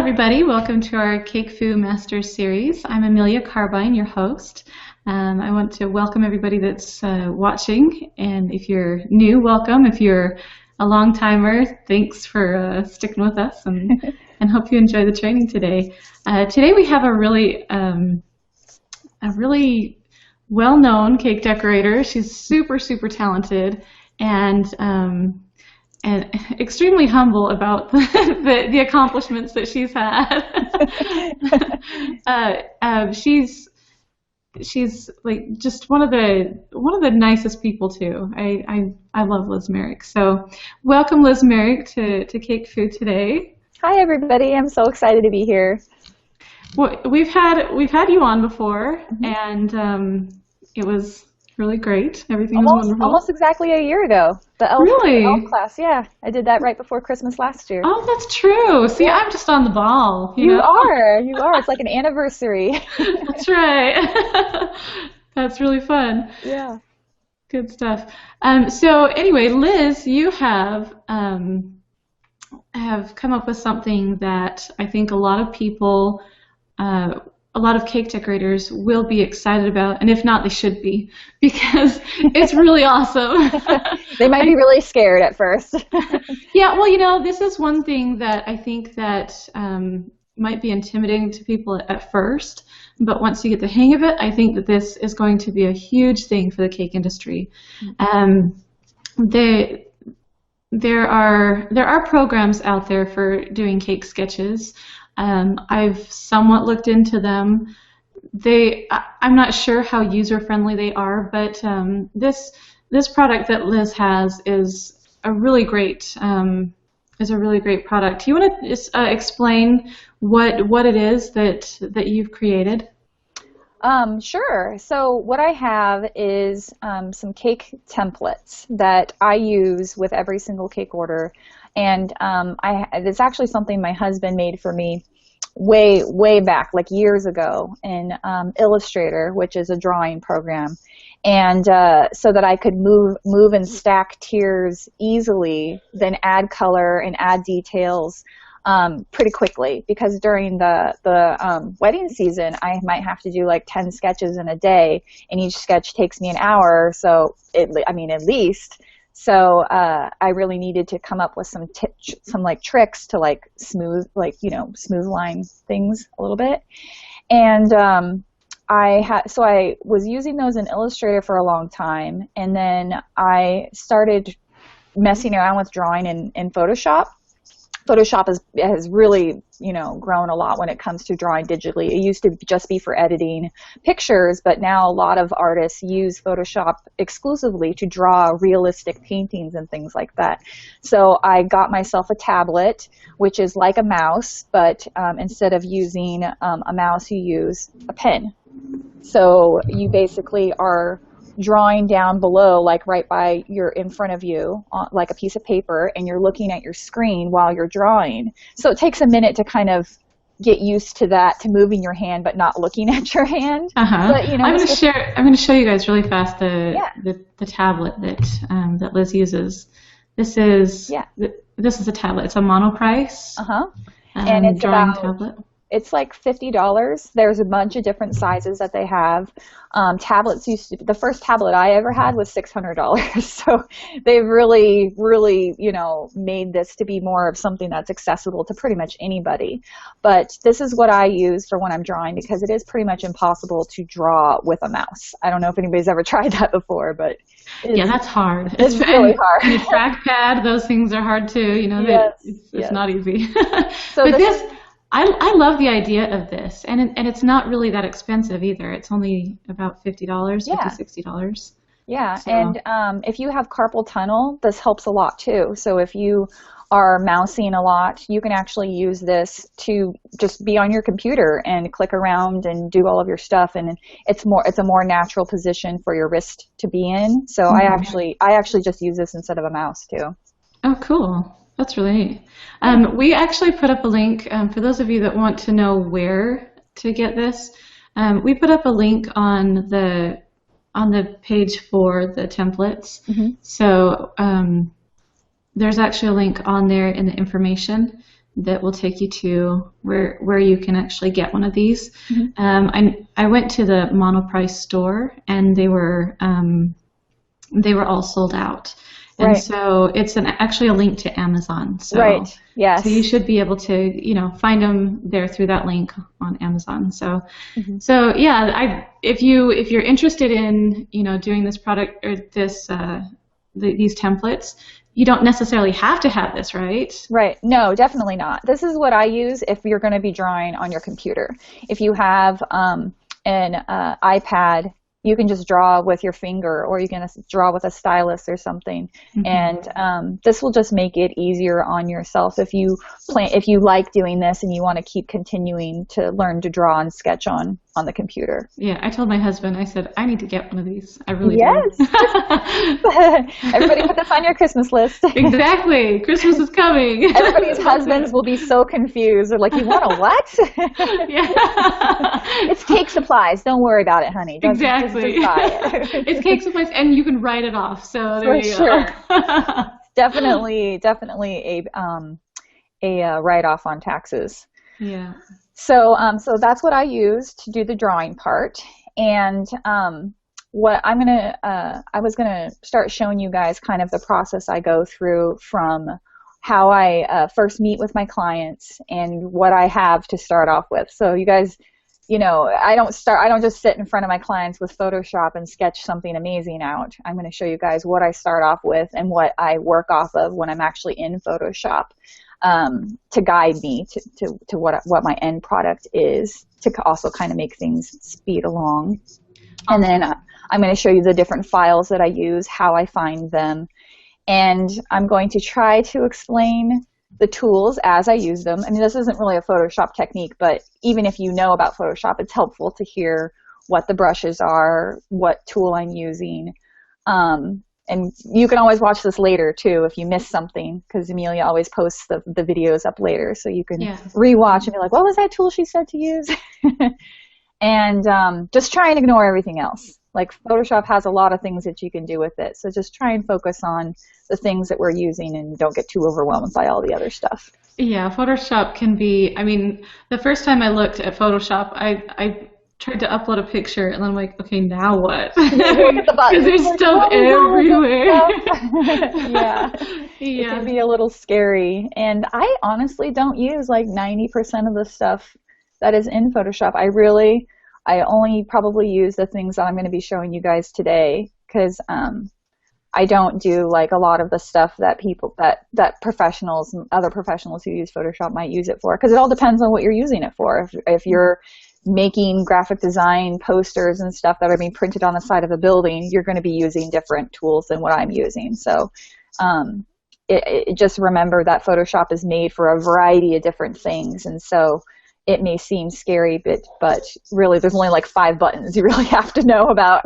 everybody. Welcome to our CakeFu Masters series. I'm Amelia Carbine, your host. I want to welcome everybody that's watching, and if you're new, welcome. If you're a long timer, thanks for sticking with us, and hope you enjoy the training today. Today we have a really well-known cake decorator. She's super talented, and extremely humble about the accomplishments that she's had. She's like just one of the nicest people too. I love Liz Marek. So welcome, Liz Marek, to CakeFu today. Hi everybody. I'm so excited to be here. Well, we've had you on before, and it was really great. Everything was wonderful. Almost exactly a year ago. The elf class, yeah. I did that right before Christmas last year. Oh, that's true. See, I'm just on the ball. You know? are. It's like an anniversary. That's right. That's really fun. Yeah. Good stuff. So anyway, Liz, you have come up with something that I think a lot of people, a lot of cake decorators will be excited about, and if not, they should be, because it's really awesome. They might be really scared at first. Yeah, well, this is one thing that I think that might be intimidating to people at first, but once you get the hang of it, I think that this is going to be a huge thing for the cake industry. There are programs out there for doing cake sketches. I've somewhat looked into them. I'm not sure how user-friendly they are, but this product that Liz has is a really great product. Do you want to just explain what it is that you've created? Sure. So what I have is some cake templates that I use with every single cake order. And it's actually something my husband made for me way back, like years ago, in Illustrator, which is a drawing program, and so that I could move and stack tiers easily, then add color and add details pretty quickly. Because during the wedding season, I might have to do like 10 sketches in a day, and each sketch takes me an hour. So at least. So I really needed to come up with some tricks to smooth line things a little bit. And I was using those in Illustrator for a long time, and then I started messing around with drawing in Photoshop. Photoshop has really, grown a lot when it comes to drawing digitally. It used to just be for editing pictures, but now a lot of artists use Photoshop exclusively to draw realistic paintings and things like that. So I got myself a tablet, which is like a mouse, but instead of using a mouse, you use a pen. So you basically are drawing down below, like right by in front of you, like a piece of paper, and you're looking at your screen while you're drawing. So it takes a minute to kind of get used to that, to moving your hand but not looking at your hand. But, I'm going to show you guys really fast the tablet that Liz uses. This is a tablet. It's a Monoprice. And it's drawing tablet. It's like $50. There's a bunch of different sizes that they have. Tablets the first tablet I ever had was $600. So they've really, made this to be more of something that's accessible to pretty much anybody. But this is what I use for when I'm drawing, because it is pretty much impossible to draw with a mouse. I don't know if anybody's ever tried that before, but yeah, that's hard. It's really hard. And the trackpad, those things are hard too. It's not easy. So but I love the idea of this, and it's not really that expensive either. It's only about $50, $60. Yeah, so. And if you have carpal tunnel, this helps a lot too. So if you are mousing a lot, you can actually use this to just be on your computer and click around and do all of your stuff, and it's a more natural position for your wrist to be in. So I actually just use this instead of a mouse too. Oh, cool. That's really neat. We actually put up a link for those of you that want to know where to get this. We put up a link on the page for the templates. So there's actually a link on there in the information that will take you to where you can actually get one of these. I went to the Monoprice store, and they were all sold out. And so it's actually a link to Amazon. So, Yes. So you should be able to, find them there through that link on Amazon. So, so yeah, if you're interested in, doing this product or these templates, you don't necessarily have to have this, right? Right. No, definitely not. This is what I use if you're going to be drawing on your computer. If you have an iPad, you can just draw with your finger, or you can draw with a stylus or something. And this will just make it easier on yourself if you like doing this and you want to keep continuing to learn to draw and sketch on the computer. Yeah, I told my husband, I said, I need to get one of these. I really do. Everybody put this on your Christmas list. Exactly. Christmas is coming. Everybody's husbands will be so confused. They're like, you want a what? It's cake supplies. Don't worry about it, honey. Exactly. Just buy it. It's cake supplies, and you can write it off. So there you go. Sure. Definitely a write-off on taxes. Yeah. So that's what I use to do the drawing part. And what I was gonna start showing you guys kind of the process I go through from how I first meet with my clients and what I have to start off with. So you guys, I don't just sit in front of my clients with Photoshop and sketch something amazing out. I'm going to show you guys what I start off with and what I work off of when I'm actually in Photoshop, to guide me to what my end product is, to also kind of make things speed along. And then I'm going to show you the different files that I use, how I find them, and I'm going to try to explain the tools as I use them. I mean, this isn't really a Photoshop technique, but even if you know about Photoshop, it's helpful to hear what the brushes are, what tool I'm using. And you can always watch this later too if you miss something, because Amelia always posts the videos up later, so you can rewatch and be like, what was that tool she said to use? And just try and ignore everything else. Like, Photoshop has a lot of things that you can do with it, so just try and focus on the things that we're using and don't get too overwhelmed by all the other stuff. Yeah, Photoshop can be, I mean, the first time I looked at Photoshop, I tried to upload a picture, and then I'm like, okay, now what? Because there's stuff everywhere. It can be a little scary. And I honestly don't use like 90% of the stuff that is in Photoshop. I only probably use the things that I'm going to be showing you guys today, because I don't do like a lot of the stuff that that professionals, other professionals who use Photoshop might use it for, because it all depends on what you're using it for. If you're making graphic design posters and stuff that are being printed on the side of a building, you're going to be using different tools than what I'm using. So just remember that Photoshop is made for a variety of different things, and so it may seem scary, but really there's only like 5 buttons you really have to know about.